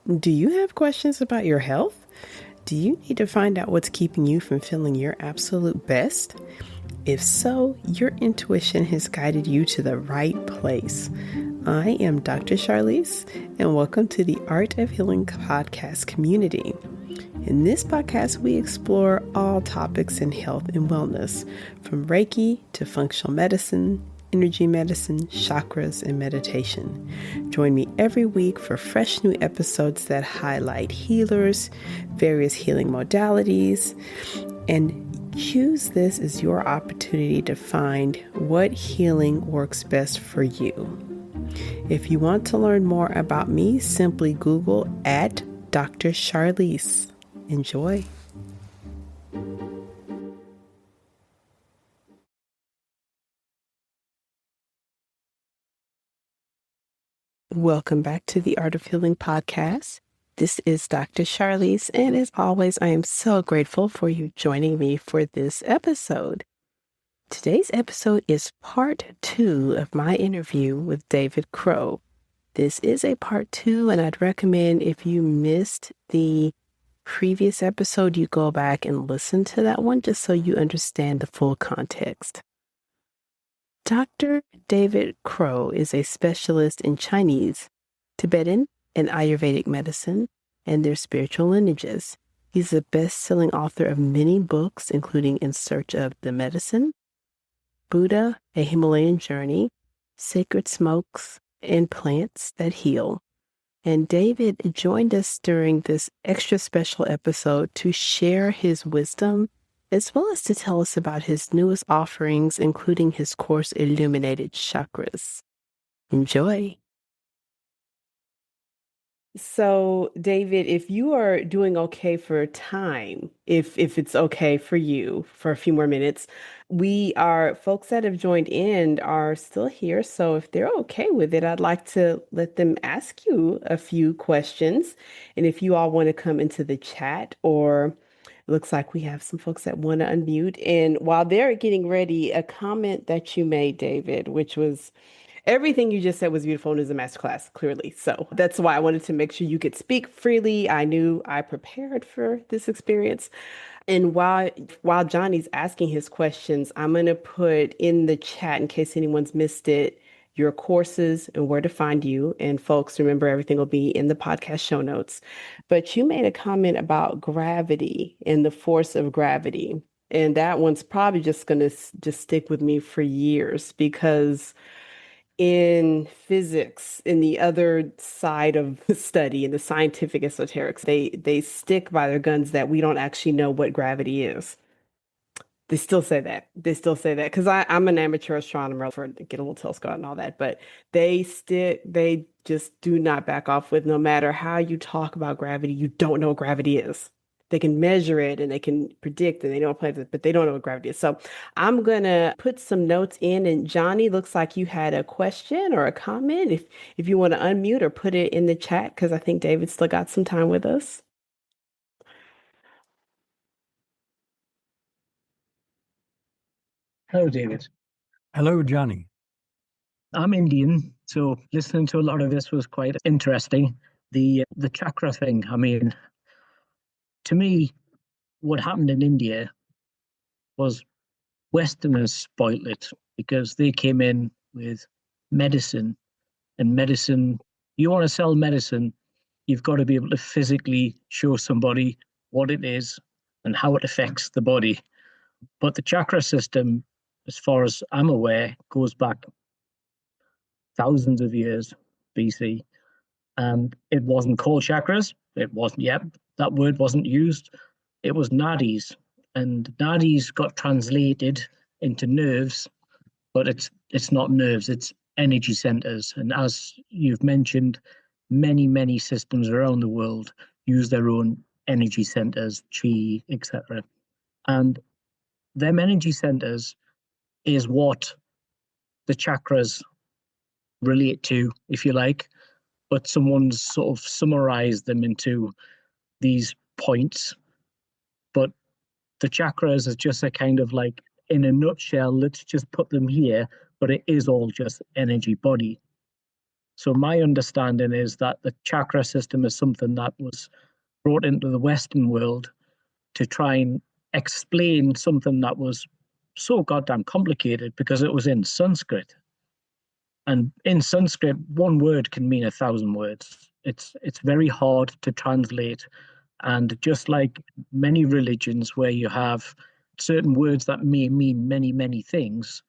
Do you have questions about your health? Do you need to find out what's keeping you from feeling your absolute best? If so, your intuition has guided you to the right place. I am Dr. Charlize, and welcome to the Art of Healing podcast community. In this podcast, we explore all topics in health and wellness, from Reiki to functional medicine, energy medicine, chakras, and meditation. Join me every week for fresh new episodes that highlight healers, various healing modalities, and use this as your opportunity to find what healing works best for you. If you want to learn more about me, simply Google at Dr. Charlize. Enjoy. Welcome back to the Art of Healing podcast. This is Dr. Charlize, and as always, I am so grateful for you joining me for this episode. Today's episode is part 2 of my interview with David Crowe. This is a part 2, and I'd recommend if you missed the previous episode, you go back and listen to that one just so you understand the full context. Dr. David Crowe is a specialist in Chinese, Tibetan, and Ayurvedic medicine and their spiritual lineages. He's a best-selling author of many books, including In Search of the Medicine, Buddha, A Himalayan Journey, Sacred Smokes, and Plants That Heal. And David joined us during this extra special episode to share his wisdom, as well as to tell us about his newest offerings, including his course, Illuminating Chakras. Enjoy. So, David, if you are doing okay for time, if it's okay for you for a few more minutes, folks that have joined in are still here. So if they're okay with it, I'd like to let them ask you a few questions. And if you all want to come into the chat, or it looks like we have some folks that want to unmute. And while they're getting ready, a comment that you made, David, which was everything you just said was beautiful and is a masterclass, clearly. So that's why I wanted to make sure you could speak freely. I knew I prepared for this experience. And while Johnny's asking his questions, I'm going to put in the chat, in case anyone's missed it, your courses and where to find you. And folks, remember, everything will be in the podcast show notes. But you made a comment about gravity and the force of gravity. And that one's probably just going to just stick with me for years, because in physics, in the other side of the study, in the scientific esoterics, they stick by their guns that we don't actually know what gravity is. They still say that. They still say that because I'm an amateur astronomer, for get a little telescope and all that, but they just do not back off with, no matter how you talk about gravity, you don't know what gravity is. They can measure it and they can predict and they know it, but they don't know what gravity is. So I'm gonna put some notes in. And Johnny, looks like you had a question or a comment. If you want to unmute or put it in the chat, because I think David still got some time with us. Hello, David. Hello, Johnny. I'm Indian, so listening to a lot of this was quite interesting. The chakra thing, I mean, to me, what happened in India was Westerners spoiled it, because they came in with medicine, and medicine, you want to sell medicine, you've got to be able to physically show somebody what it is and how it affects the body. But the chakra system, as far as I'm aware, goes back thousands of years BC. And it wasn't called chakras. It wasn't, that word wasn't used. It was nadis. And nadis got translated into nerves, but it's not nerves, it's energy centers. And as you've mentioned, many systems around the world use their own energy centers, chi, etc. And them energy centers is what the chakras relate to, if you like, but someone's sort of summarized them into these points. But the chakras is just a kind of like, in a nutshell, let's just put them here, but it is all just energy body. So my understanding is that the chakra system is something that was brought into the Western world to try and explain something that was so goddamn complicated because it was in Sanskrit. And in Sanskrit, one word can mean 1,000 words. It's very hard to translate. And just like many religions where you have certain words that may mean many, many things,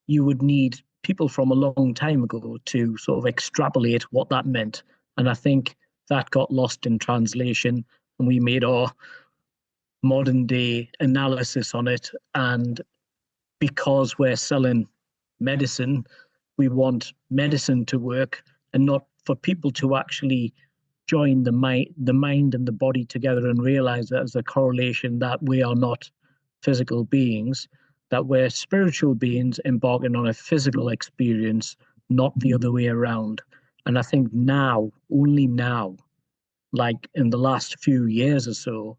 you would need people from a long time ago to sort of extrapolate what that meant. And I think that got lost in translation, and we made our modern day analysis on it. And because we're selling medicine, we want medicine to work and not for people to actually join the mind and the body together and realize that there's a correlation that we are not physical beings, that we're spiritual beings embarking on a physical experience, not the other way around. And I think now, only now, like in the last few years or so,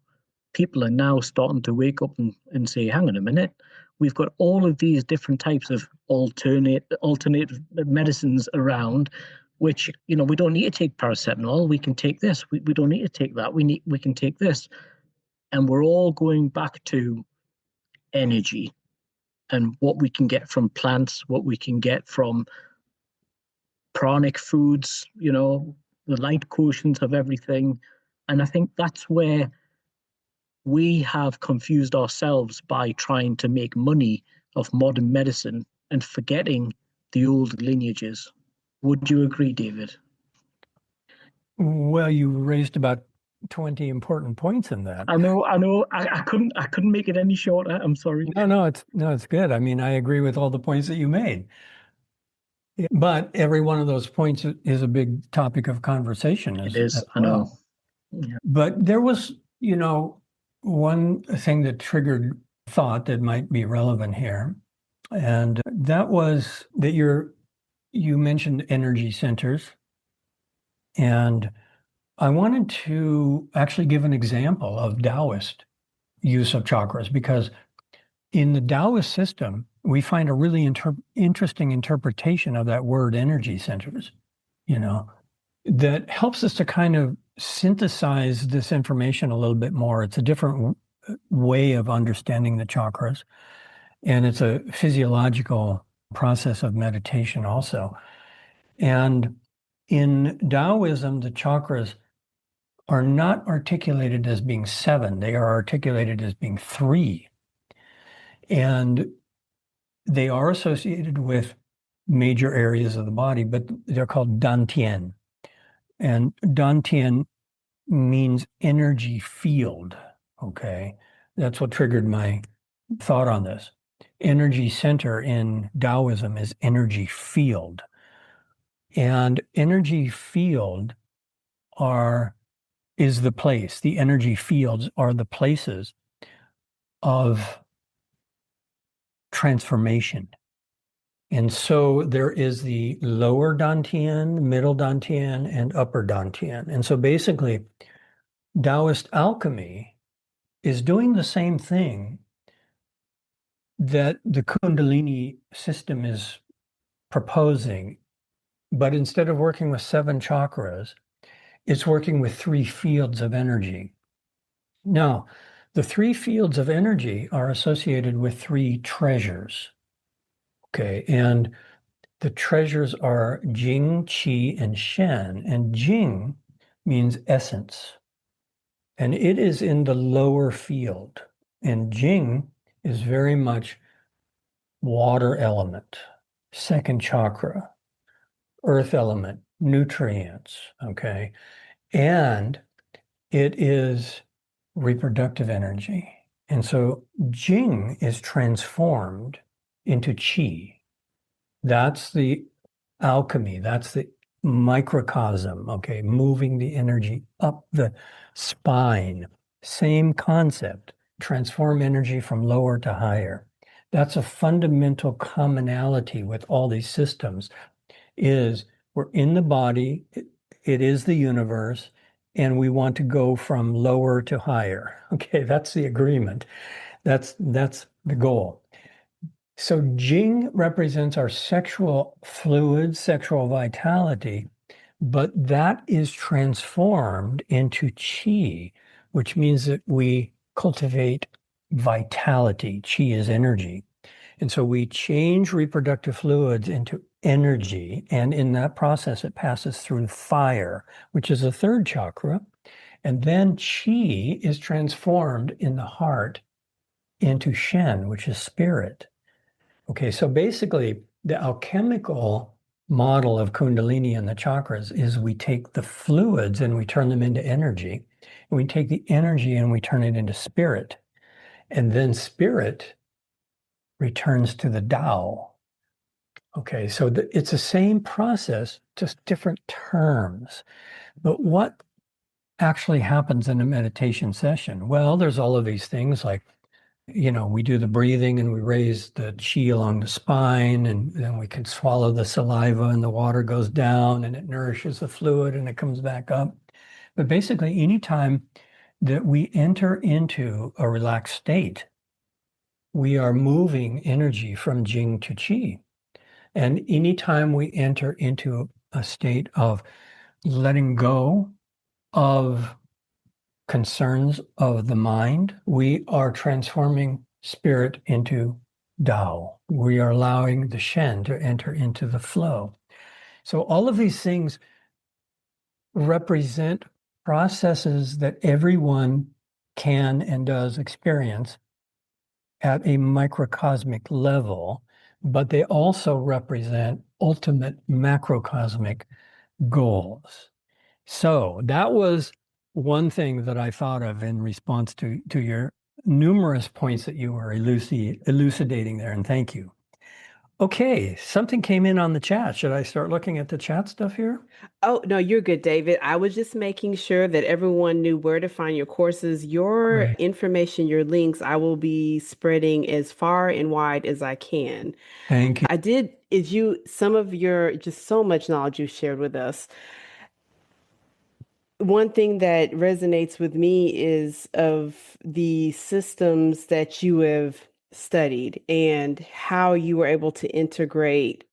people are now starting to wake up and say, hang on a minute, we've got all of these different types of alternate medicines around, which, we don't need to take paracetamol. We can take this. We don't need to take that. We can take this. And we're all going back to energy and what we can get from plants, what we can get from pranic foods, the light quotient of everything. And I think that's where we have confused ourselves by trying to make money of modern medicine and forgetting the old lineages. Would you agree, David? Well, you raised about 20 important points in that. I know. I couldn't make it any shorter. I'm sorry. No, it's good. I mean, I agree with all the points that you made. But every one of those points is a big topic of conversation It as is. I know. well. Yeah. But there was, one thing that triggered thought that might be relevant here. And that was that you mentioned energy centers. And I wanted to actually give an example of Taoist use of chakras because in the Taoist system, we find a really interesting interpretation of that word energy centers, that helps us to kind of synthesize this information a little bit more. It's a different way of understanding the chakras, and it's a physiological process of meditation also. And in Taoism, the chakras are not articulated as being seven, they are articulated as being three. And they are associated with major areas of the body, but they're called dantian. And dantian means energy field. Okay. That's what triggered my thought on this. Energy center in Taoism is energy field. And energy field is the place. The energy fields are the places of transformation. And so there is the lower dantian, middle dantian, and upper dantian. And so basically, Taoist alchemy is doing the same thing that the Kundalini system is proposing, but instead of working with seven chakras, it's working with three fields of energy. Now, the three fields of energy are associated with three treasures. Okay, and the treasures are Jing, Qi, and Shen. And Jing means essence, and it is in the lower field. And Jing is very much water element, second chakra, earth element, nutrients, okay? And it is reproductive energy. And so Jing is transformed into Qi. That's the alchemy. That's the microcosm, okay? Moving the energy up the spine. Same concept. Transform energy from lower to higher. That's a fundamental commonality with all these systems is we're in the body, it is the universe, and we want to go from lower to higher. Okay, that's the agreement. That's the goal. So Jing represents our sexual fluid, sexual vitality, but that is transformed into qi, which means that we cultivate vitality. Qi is energy. And so we change reproductive fluids into energy. And in that process, it passes through fire, which is the third chakra. And then qi is transformed in the heart into shen, which is spirit. Okay, so basically, the alchemical model of Kundalini and the chakras is we take the fluids and we turn them into energy. And we take the energy and we turn it into spirit. And then spirit returns to the Tao. Okay, so it's the same process, just different terms. But what actually happens in a meditation session? Well, there's all of these things like, we do the breathing and we raise the chi along the spine, and then we can swallow the saliva and the water goes down and it nourishes the fluid and it comes back up. But basically, anytime that we enter into a relaxed state, we are moving energy from Jing to Qi. And anytime we enter into a state of letting go of concerns of the mind, we are transforming spirit into Tao. We are allowing the Shen to enter into the flow. So all of these things represent processes that everyone can and does experience at a microcosmic level, but they also represent ultimate macrocosmic goals. So that was one thing that I thought of in response to your numerous points that you were elucidating there, and thank you. Okay, something came in on the chat. Should I start looking at the chat stuff here? Oh, no, you're good, David. I was just making sure that everyone knew where to find your courses, your Great. information, your links. I will be spreading as far and wide as I can. Thank you. I did, is you, some of your, just so much knowledge you shared with us. One thing that resonates with me is of the systems that you have studied and how you were able to integrate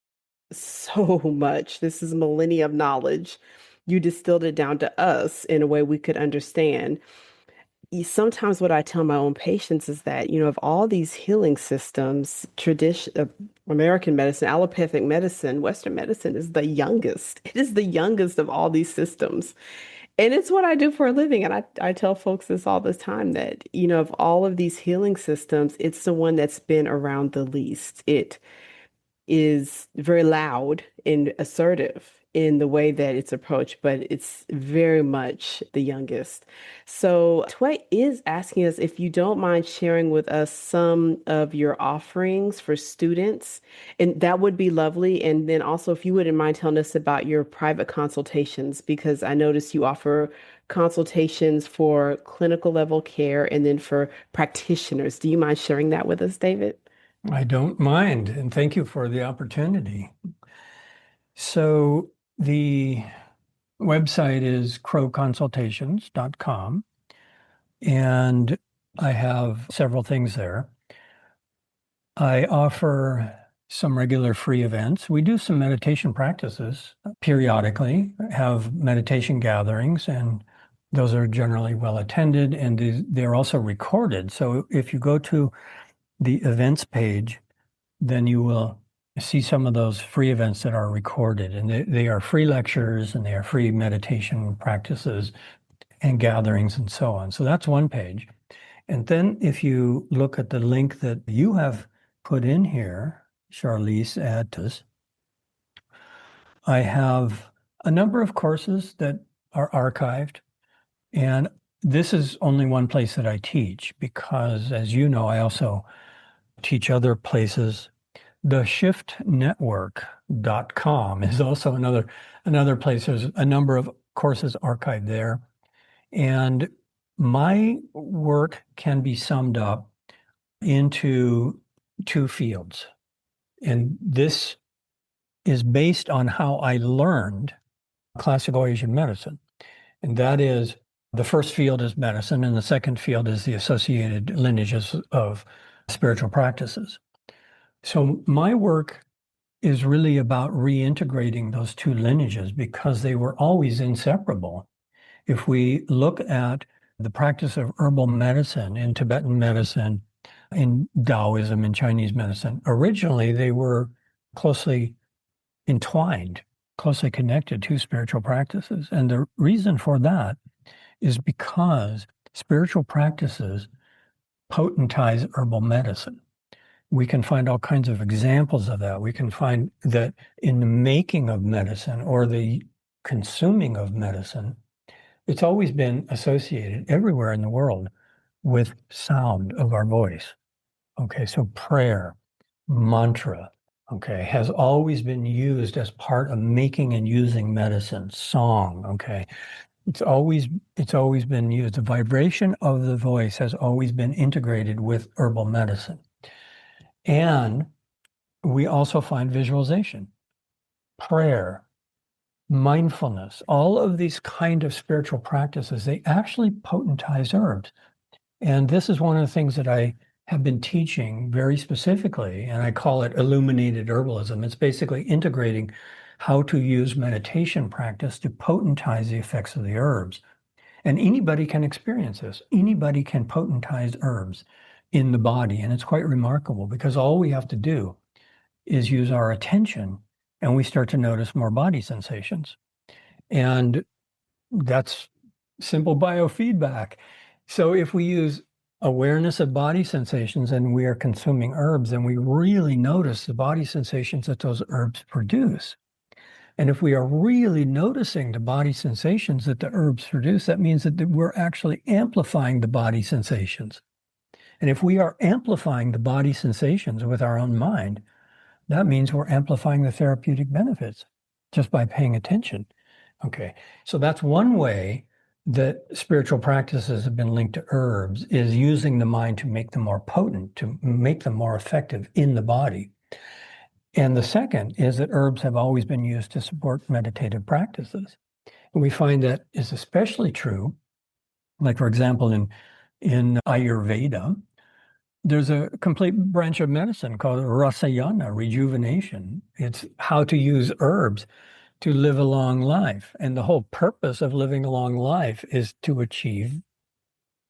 so much. This is millennium knowledge. You distilled it down to us in a way we could understand. Sometimes what I tell my own patients is that, of all these healing systems, tradition, American medicine, allopathic medicine, Western medicine is the youngest. It is the youngest of all these systems. And it's what I do for a living. And I tell folks this all the time that, of all of these healing systems, it's the one that's been around the least. It is very loud and assertive in the way that it's approached, but it's very much the youngest. So Tway is asking us if you don't mind sharing with us some of your offerings for students, and that would be lovely. And then also, if you wouldn't mind telling us about your private consultations, because I noticed you offer consultations for clinical level care and then for practitioners. Do you mind sharing that with us, David? I don't mind, and thank you for the opportunity. So the website is croweconsultations.com, and I have several things there. I offer some regular free events. We do some meditation practices periodically, have meditation gatherings, and those are generally well attended, and they're also recorded. So if you go to the events page, then you will see some of those free events that are recorded. And they are free lectures and they are free meditation practices and gatherings and so on. So that's one page. And then if you look at the link that you have put in here, Charlize, add to this, I have a number of courses that are archived. And this is only one place that I teach because, as you know, I also teach other places. The shiftnetwork.com is also another place. There's a number of courses archived there. And my work can be summed up into two fields. And this is based on how I learned classical Asian medicine. And that is, the first field is medicine, and the second field is the associated lineages of spiritual practices. So my work is really about reintegrating those two lineages because they were always inseparable. If we look at the practice of herbal medicine in Tibetan medicine, in Taoism, in Chinese medicine, originally they were closely entwined, closely connected to spiritual practices. And the reason for that is because spiritual practices potentize herbal medicine. We can find all kinds of examples of that. We can find that in the making of medicine or the consuming of medicine, it's always been associated everywhere in the world with sound of our voice. Okay, so prayer, mantra, okay, has always been used as part of making and using medicine. Song, okay. It's always been used. The vibration of the voice has always been integrated with herbal medicine. And we also find visualization, prayer, mindfulness, all of these kind of spiritual practices, they actually potentize herbs. And this is one of the things that I have been teaching very specifically, and I call it illuminated herbalism. It's basically integrating how to use meditation practice to potentize the effects of the herbs. And anybody can experience this. Anybody can potentize herbs in the body. And it's quite remarkable because all we have to do is use our attention and we start to notice more body sensations. And that's simple biofeedback. So if we use awareness of body sensations and we are consuming herbs, then we really notice the body sensations that those herbs produce. And if we are really noticing the body sensations that the herbs produce, that means that we're actually amplifying the body sensations. And if we are amplifying the body sensations with our own mind, that means we're amplifying the therapeutic benefits just by paying attention. Okay, so that's one way that spiritual practices have been linked to herbs, is using the mind to make them more potent, to make them more effective in the body. And the second is that herbs have always been used to support meditative practices. And we find that is especially true, like for example, in Ayurveda, there's a complete branch of medicine called rasayana, rejuvenation. It's how to use herbs to live a long life. And the whole purpose of living a long life is to achieve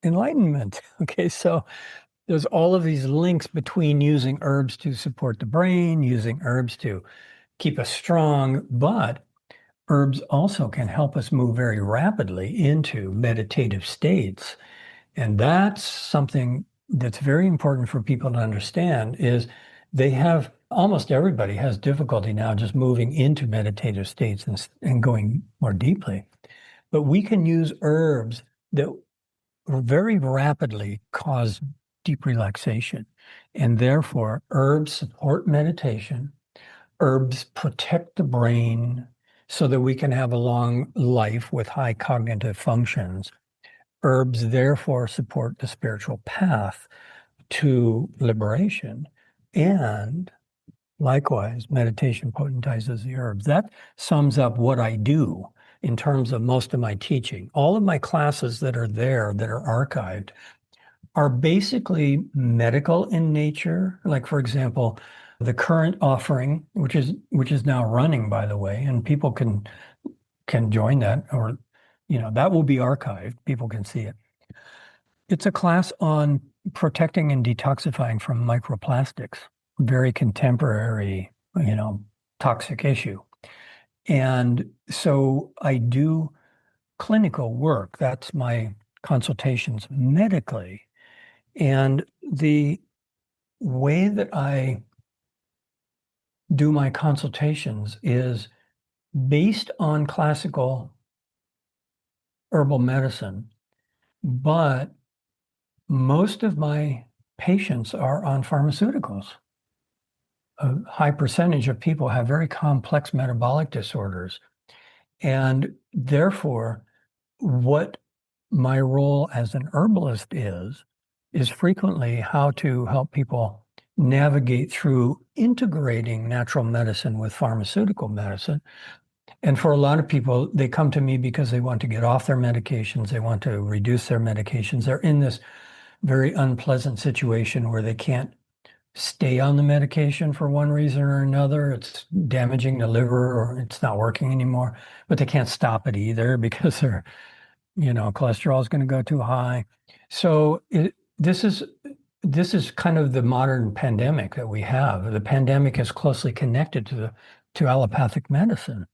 enlightenment. Okay, so there's all of these links between using herbs to support the brain, using herbs to keep us strong, but herbs also can help us move very rapidly into meditative states. And that's something that's very important for people to understand is almost everybody has difficulty now just moving into meditative states and going more deeply. But we can use herbs that very rapidly cause deep relaxation. And therefore, herbs support meditation. Herbs protect the brain so that we can have a long life with high cognitive functions. Herbs therefore support the spiritual path to liberation. And likewise, meditation potentizes the herbs. That sums up what I do in terms of most of my teaching. All of my classes that are there, that are archived, are basically medical in nature. Like, for example, the current offering, which is now running, by the way, and people can join that, or that will be archived. People can see it. It's a class on protecting and detoxifying from microplastics, very contemporary, toxic issue. And so I do clinical work. That's my consultations medically. And the way that I do my consultations is based on classical herbal medicine, but most of my patients are on pharmaceuticals. A high percentage of people have very complex metabolic disorders. And therefore, what my role as an herbalist is frequently how to help people navigate through integrating natural medicine with pharmaceutical medicine. And for a lot of people, they come to me because they want to get off their medications. They want to reduce their medications. They're in this very unpleasant situation where they can't stay on the medication for one reason or another. It's damaging the liver or it's not working anymore, but they can't stop it either because cholesterol is going to go too high. So this is kind of the modern pandemic that we have. The pandemic is closely connected to allopathic medicine.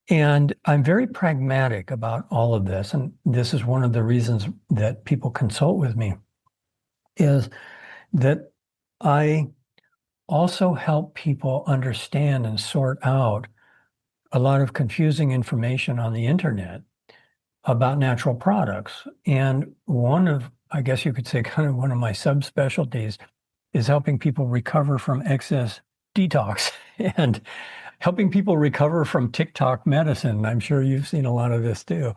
And I'm very pragmatic about all of this. And this is one of the reasons that people consult with me is that I also help people understand and sort out a lot of confusing information on the internet about natural products. And I guess you could say, kind of one of my subspecialties is helping people recover from excess detox and helping people recover from TikTok medicine. I'm sure you've seen a lot of this too.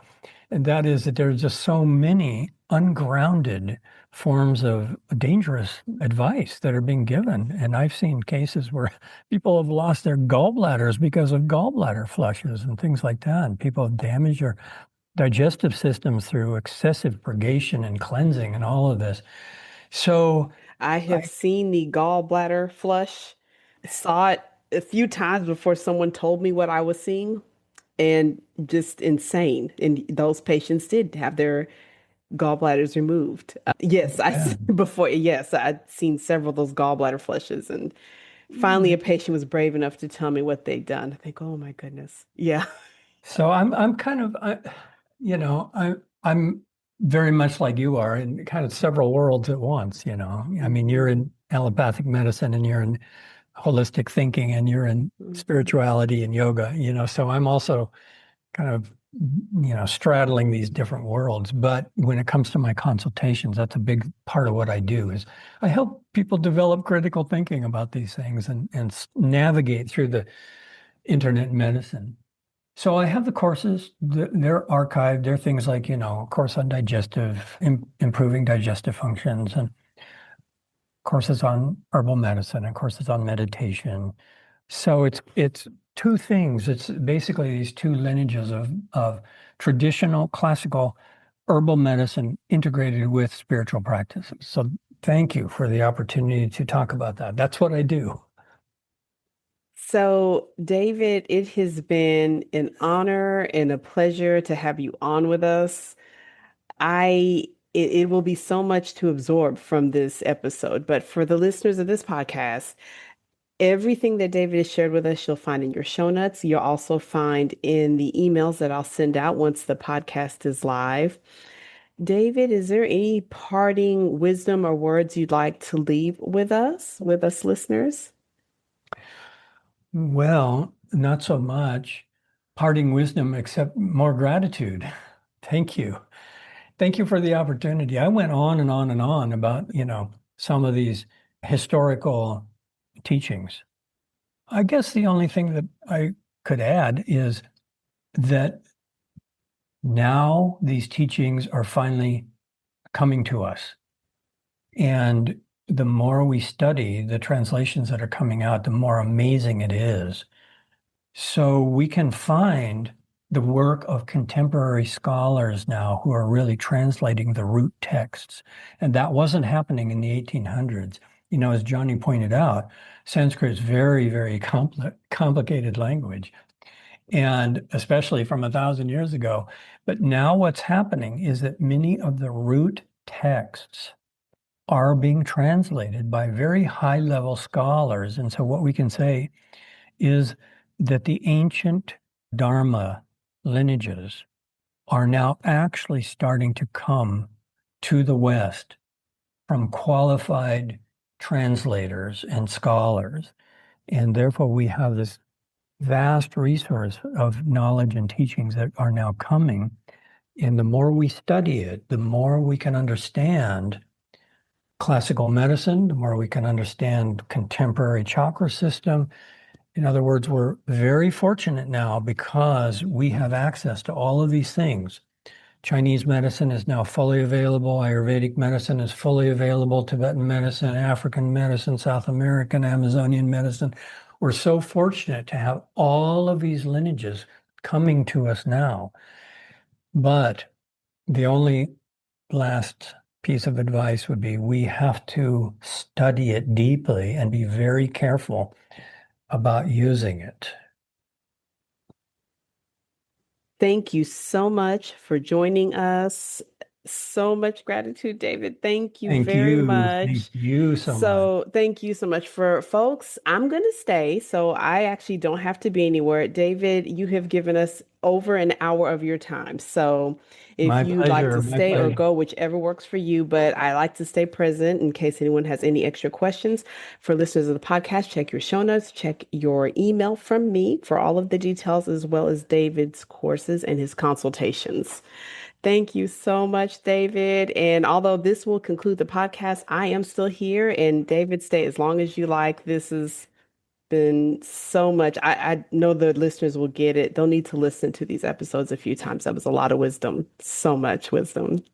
And that is that there's just so many ungrounded forms of dangerous advice that are being given. And I've seen cases where people have lost their gallbladders because of gallbladder flushes and things like that. And people have damaged their digestive systems through excessive purgation and cleansing and all of this. So I have seen the gallbladder flush, saw it a few times before someone told me what I was seeing, and just insane. And those patients did have their gallbladders removed. Yes, yeah. yes, I'd seen several of those gallbladder flushes, and finally a patient was brave enough to tell me what they'd done. I think, oh my goodness. Yeah. So I'm kind of I'm very much like you are in kind of several worlds at once, I mean, you're in allopathic medicine and you're in holistic thinking and you're in Mhm. spirituality and yoga, so I'm also kind of, straddling these different worlds. But when it comes to my consultations, that's a big part of what I do is I help people develop critical thinking about these things and navigate through the internet medicine. So I have the courses, they're archived. They're things like, course on improving digestive functions, and courses on herbal medicine and courses on meditation. So it's two things. It's basically these two lineages of traditional classical herbal medicine integrated with spiritual practices. So thank you for the opportunity to talk about that. That's what I do. So, David, it has been an honor and a pleasure to have you on with us. It will be so much to absorb from this episode, but for the listeners of this podcast, everything that David has shared with us, you'll find in your show notes. You'll also find in the emails that I'll send out once the podcast is live. David, is there any parting wisdom or words you'd like to leave with us listeners? Well, not so much parting wisdom, except more gratitude. Thank you. Thank you for the opportunity. I went on and on and on about, some of these historical teachings. I guess the only thing that I could add is that now these teachings are finally coming to us. And the more we study the translations that are coming out, the more amazing it is. So we can find the work of contemporary scholars now who are really translating the root texts. And that wasn't happening in the 1800s. As Johnny pointed out, Sanskrit is very, very complicated language, and especially from 1,000 years ago. But now what's happening is that many of the root texts are being translated by very high level scholars. And so what we can say is that the ancient Dharma lineages are now actually starting to come to the West from qualified translators and scholars. And therefore, we have this vast resource of knowledge and teachings that are now coming. And the more we study it, the more we can understand classical medicine, the more we can understand contemporary chakra system. In other words, we're very fortunate now because we have access to all of these things. Chinese medicine is now fully available. Ayurvedic medicine is fully available. Tibetan medicine, African medicine, South American, Amazonian medicine. We're so fortunate to have all of these lineages coming to us now. But the only last piece of advice would be we have to study it deeply and be very careful about using it. Thank you so much for joining us. So much gratitude, David. Thank you Thank very you. Thank much. you so much. So, thank you so much for folks. I'm going to stay, so I actually don't have to be anywhere. David, you have given us over an hour of your time. So, if My you'd like pleasure. to My stay or pleasure. go, whichever works for you, but I like to stay present in case anyone has any extra questions. For listeners of the podcast, check your show notes, check your email from me for all of the details, as well as David's courses and his consultations. Thank you so much, David. And although this will conclude the podcast, I am still here. And David, stay as long as you like. This has been so much. I know the listeners will get it. They'll need to listen to these episodes a few times. That was a lot of wisdom, so much wisdom.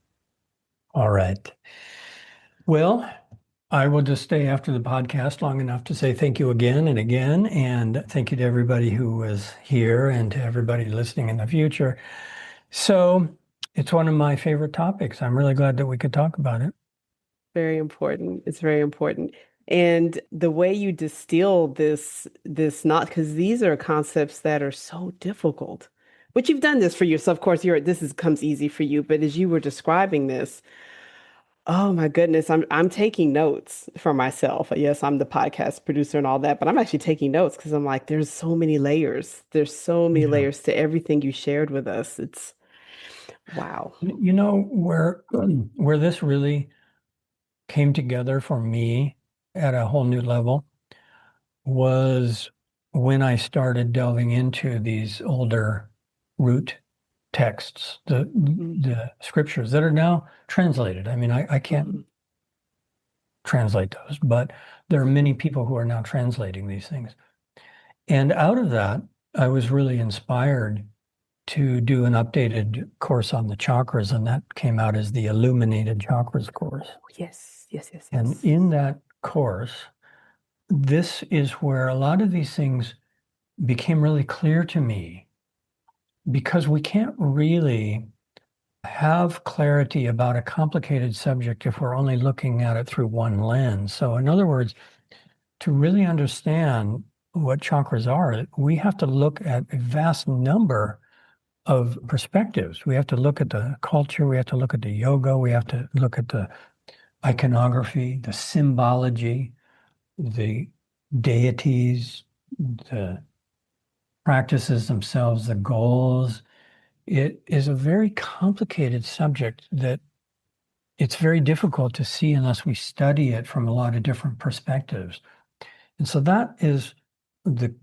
All right. Well, I will just stay after the podcast long enough to say thank you again and again. And thank you to everybody who was here and to everybody listening in the future. So it's one of my favorite topics. I'm really glad that we could talk about it. Very important. It's very important. And the way you distill this not because these are concepts that are so difficult. But you've done this for yourself. Of course, comes easy for you. But as you were describing this, oh my goodness, I'm taking notes for myself. Yes, I'm the podcast producer and all that, but I'm actually taking notes because I'm like, there's so many layers. There's so many Yeah. layers to everything you shared with us. It's wow. You know, where this really came together for me at a whole new level was when I started delving into these older root texts, the scriptures that are now translated. I mean, I can't translate those, but there are many people who are now translating these things. And out of that, I was really inspired to do an updated course on the chakras, and that came out as the Illuminated Chakras course. Yes, yes, yes, And yes. in that course, this is where a lot of these things became really clear to me because we can't really have clarity about a complicated subject if we're only looking at it through one lens. So, in other words, to really understand what chakras are, we have to look at a vast number of perspectives. We have to look at the culture, we have to look at the yoga, we have to look at the iconography, the symbology, the deities, the practices themselves, the goals. It is a very complicated subject that it's very difficult to see unless we study it from a lot of different perspectives. And so that is the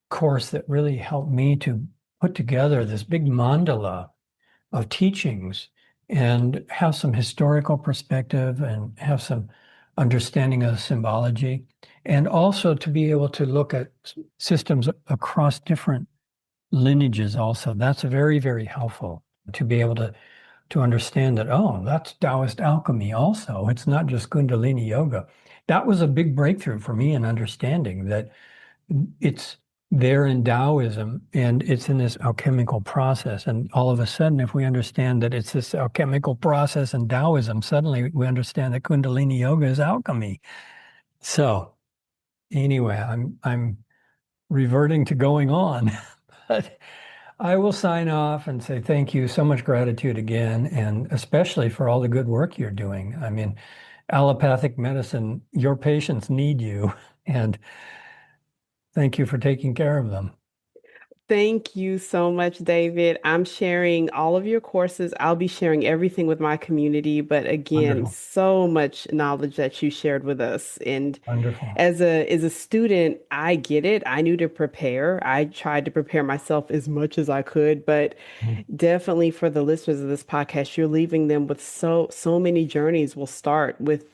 course that really helped me to put together this big mandala of teachings and have some historical perspective and have some understanding of symbology, and also to be able to look at systems across different lineages also. That's very, very helpful to be able to understand that, oh, that's Taoist alchemy also. It's not just Kundalini yoga. That was a big breakthrough for me in understanding that it's there in Taoism and it's in this alchemical process. And all of a sudden, if we understand that it's this alchemical process in Taoism, suddenly we understand that Kundalini yoga is alchemy. So anyway, I'm reverting to going on, but I will sign off and say thank you. So much gratitude again, and especially for all the good work you're doing. I mean, allopathic medicine, your patients need you, and thank you for taking care of them. Thank you so much, David. I'm sharing all of your courses. I'll be sharing everything with my community. But again, Wonderful. so much knowledge that you shared with us. And Wonderful. as a student, I get it. I knew to prepare. I tried to prepare myself as much as I could, but Mhm. definitely for the listeners of this podcast, you're leaving them with so many journeys will start with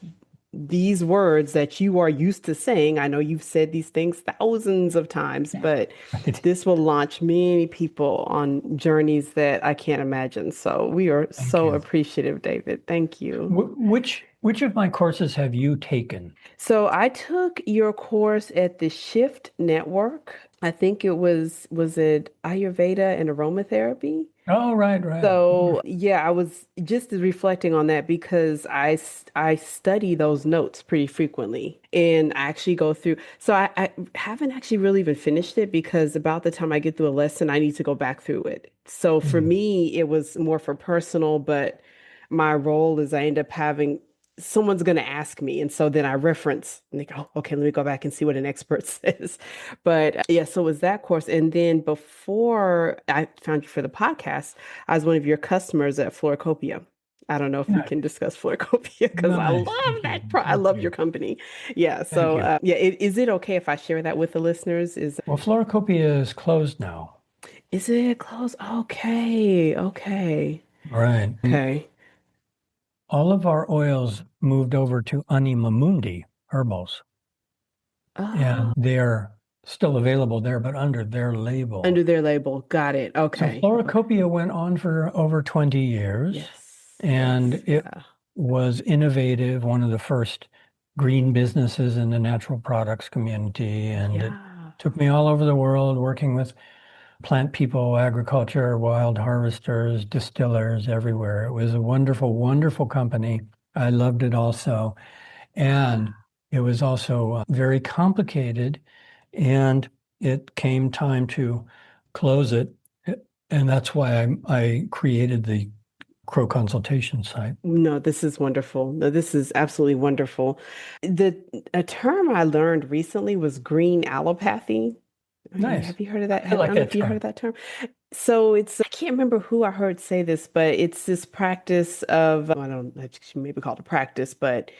these words that you are used to saying. I know you've said these things thousands of times, but Right. this will launch many people on journeys that I can't imagine. So we are Thank so you. appreciative, David. Thank you. Which of my courses have you taken? So I took your course at the Shift Network. I think was it Ayurveda and aromatherapy? Oh, right, right. So Wonderful. yeah, I was just reflecting on that because I study those notes pretty frequently, and I actually go through. So I haven't actually really even finished it because about the time I get through a lesson, I need to go back through it. So for Mm. me, it was more for personal, but my role is I end up having someone's going to ask me, and so then I reference and they go, okay, let me go back and see what an expert says. But yeah, so it was that course, and then before I found you for the podcast. I was one of your customers at Floricopia. I don't know if we Yeah, can discuss Floricopia because I love nice. Thank you. I Thank love your you. company. Yeah. Thank So, you. yeah, is it okay if I share that with the listeners? Well, Floricopia is closed now. Is it close? Okay. Okay. Right. And Okay. all of our oils moved over to Anima Mundi herbals, Oh, and they're still available there, but under their label. under their label. Got it. So Okay. Floricopia went on for over 20 years, Yes. and Yes. it Yeah. was innovative, one of the first green businesses in the natural products community. And it Yeah. took me all over the world working with plant people, agriculture, wild harvesters, distillers everywhere. It was a wonderful, wonderful company. I loved it also. And it was also very complicated. And it came time to close it. And that's why I created the Crowe consultation site. No, this is wonderful. No, this is absolutely wonderful. The a term I learned recently was green allopathy. Nice. Have you heard of that? I I like don't know that if you heard of term. that term. So I can't remember who I heard say this, but it's this practice of, I don't, I should maybe call it a practice, but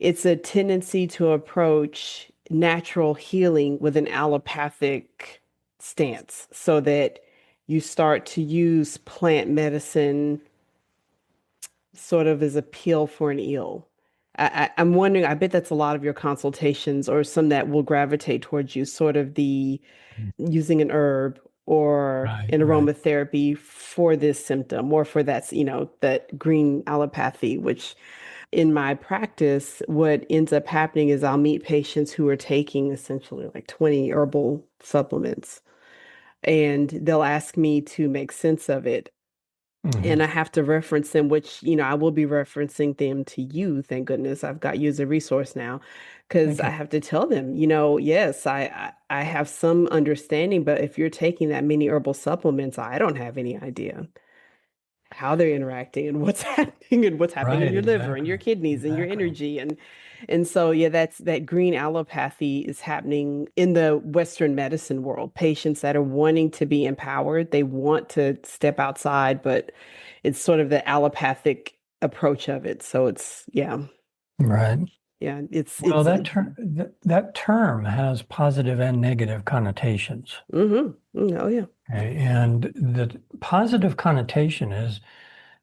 it's a tendency to approach natural healing with an allopathic stance so that you start to use plant medicine sort of as a pill for an ill. I'm wondering, I bet that's a lot of your consultations or some that will gravitate towards you, sort of the using an herb or Right, an right. aromatherapy for this symptom or for that, that green allopathy, which in my practice, what ends up happening is I'll meet patients who are taking essentially like 20 herbal supplements, and they'll ask me to make sense of it. And Hmm. I have to reference them, which, I will be referencing them to you. Thank goodness I've got you as a resource now, because Thank I you. have to tell them, yes, I have some understanding, but if you're taking that many herbal supplements, I don't have any idea how they're interacting and what's happening in Right, your liver and your exactly. kidneys and your Exactly. energy, and so yeah, that green allopathy is happening in the Western medicine world. Patients that are wanting to be empowered, they want to step outside, but it's sort of the allopathic approach of it. So it's yeah, Right. yeah, Well, that term has positive and negative connotations. oh yeah. Okay? And the positive connotation is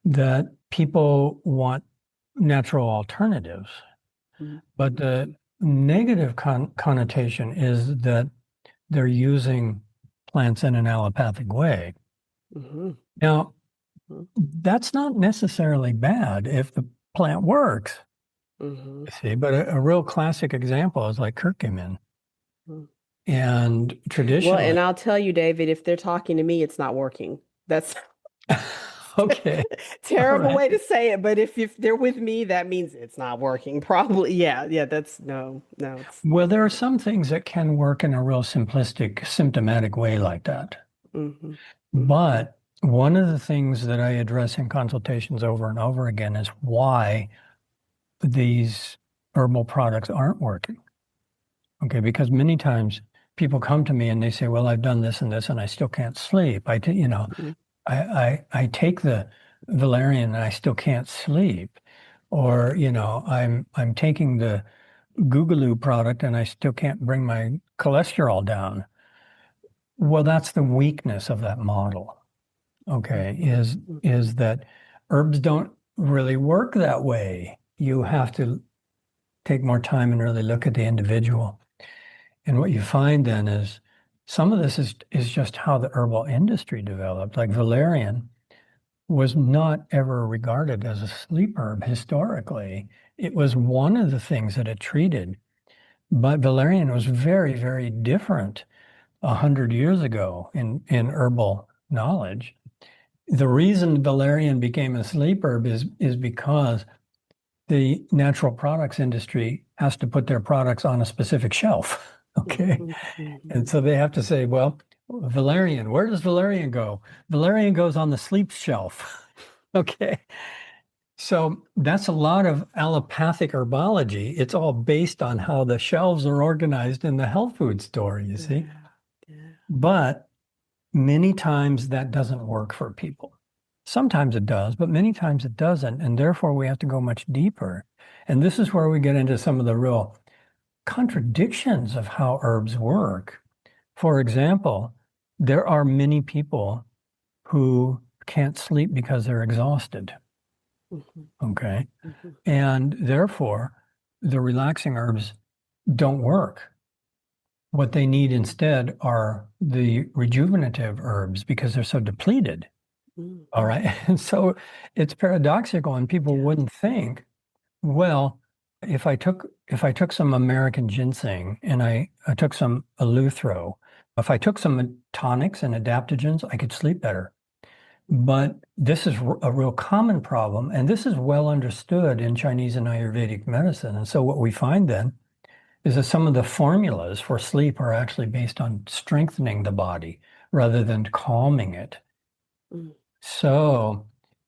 that people want natural alternatives, Mhm. but the negative connotation is that they're using plants in an allopathic way. Mhm. Now, Mhm. that's not necessarily bad if the plant works, Mhm. you see, but a real classic example is like curcumin. Mhm. And Well, and traditionally, I'll tell you, David, if they're talking to me, it's not working. That's okay, all terrible right. way to say it, but if they're with me, that means it's not working. Probably, yeah, yeah. That's no, no. It's Well, there are some things that can work in a real simplistic, symptomatic way like that. hmm But one of the things that I address in consultations over and over again is why these herbal products aren't working. Okay, because many times people come to me and they say, "Well, I've done this and this, and I still can't sleep. hmm I take the valerian and I still can't sleep, or I'm taking the Googaloo product and I still can't bring my cholesterol down." Well, that's the weakness of that model. Okay, is that herbs don't really work that way. You have to take more time and really look at the individual. And what you find then is some of this is just how the herbal industry developed. Like valerian was not ever regarded as a sleep herb historically. It was one of the things that it treated, but valerian was very, very different 100 years ago in herbal knowledge. The reason valerian became a sleep herb is because the natural products industry has to put their products on a specific shelf. Okay. And so they have to say, well, valerian, where does valerian go? Valerian goes on the sleep shelf. Okay. So that's a lot of allopathic herbology. It's all based on how the shelves are organized in the health food store, you see. Yeah. But many times that doesn't work for people. Sometimes it does, but many times it doesn't. And therefore, we have to go much deeper. And this is where we get into some of the real contradictions of how herbs work. For example, there are many people who can't sleep because they're exhausted. Okay. And therefore, the relaxing herbs don't work. What they need instead are the rejuvenative herbs because they're so depleted. All right. And so it's paradoxical, and people wouldn't think, well, if I took some American ginseng and I took some eleuthero, if I took some tonics and adaptogens, I could sleep better. But this is a real common problem, and this is well understood in Chinese and Ayurvedic medicine. And so what we find then is that some of the formulas for sleep are actually based on strengthening the body rather than calming it. So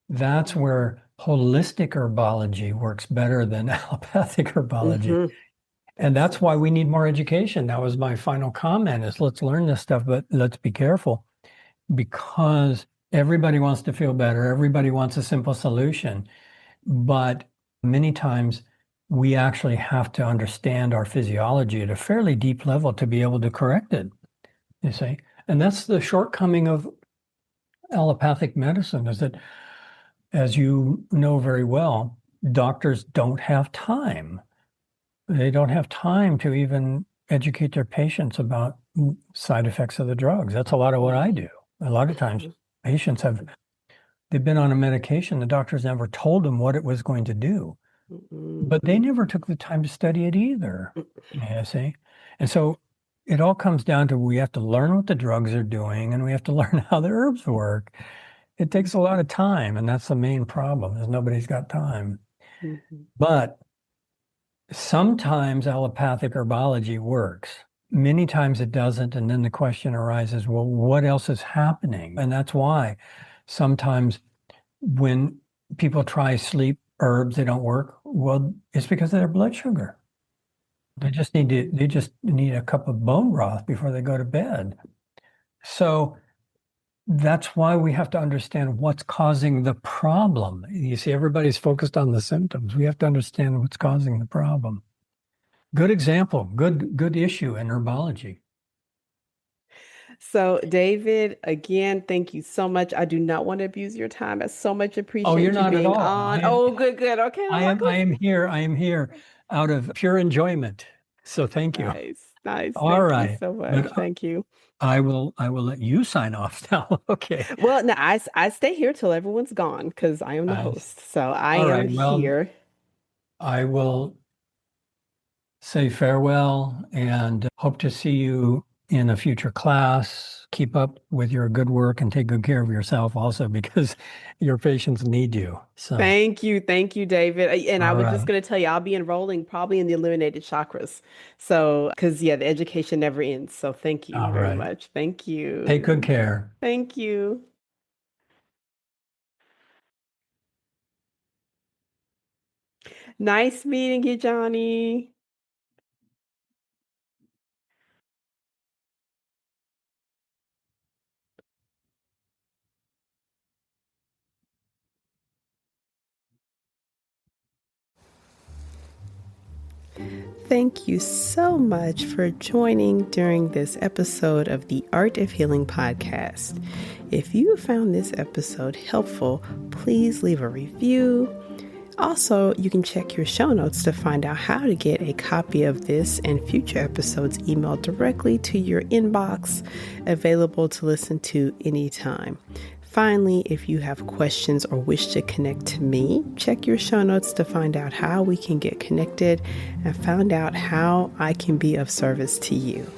that's where holistic herbology works better than allopathic herbology. And that's why we need more education. That was my final comment, is let's learn this stuff, but let's be careful, because everybody wants to feel better. Everybody wants a simple solution. But many times we actually have to understand our physiology at a fairly deep level to be able to correct it, you see. And that's the shortcoming of allopathic medicine, is that, as you know very well, doctors don't have time. They don't have time to even educate their patients about side effects of the drugs. That's a lot of what I do. A lot of times patients they've been on a medication, the doctors never told them what it was going to do, but they never took the time to study it either, you see? And so it all comes down to, we have to learn what the drugs are doing, and we have to learn how the herbs work. It takes a lot of time, and that's the main problem, is nobody's got time. But sometimes allopathic herbology works. Many times it doesn't, and then the question arises, well, what else is happening? And that's why sometimes when people try sleep herbs, they don't work. Well, it's because of their blood sugar. They just need a cup of bone broth before they go to bed. So that's why we have to understand what's causing the problem. You see, everybody's focused on the symptoms. We have to understand what's causing the problem. Good example, good issue in herbology. So, David, again, thank you so much. I do not want to abuse your time. I so much Oh, appreciate you're you not at being all. on. Oh, good. Okay. I am here out of pure enjoyment. So thank you. Nice. All Thank you right. so much. But Thank you. I will let you sign off now. Okay. Well, no, I stay here till everyone's gone because I am the Nice. host. So I All am right. Well, here. I will say farewell and hope to see you in a future class. Keep up with your good work and take good care of yourself also, because your patients need you. So, Thank you, David. And I all was just right. going to tell you, I'll be enrolling probably in the illuminated chakras. So, because yeah, the education never ends. So, thank you All very right. much. Thank you. Take good care. Thank you. Nice meeting you, Johnny. Thank you so much for joining during this episode of the Art of Healing podcast. If you found this episode helpful, please leave a review. Also, you can check your show notes to find out how to get a copy of this and future episodes emailed directly to your inbox, available to listen to anytime. Finally, if you have questions or wish to connect to me, check your show notes to find out how we can get connected and find out how I can be of service to you.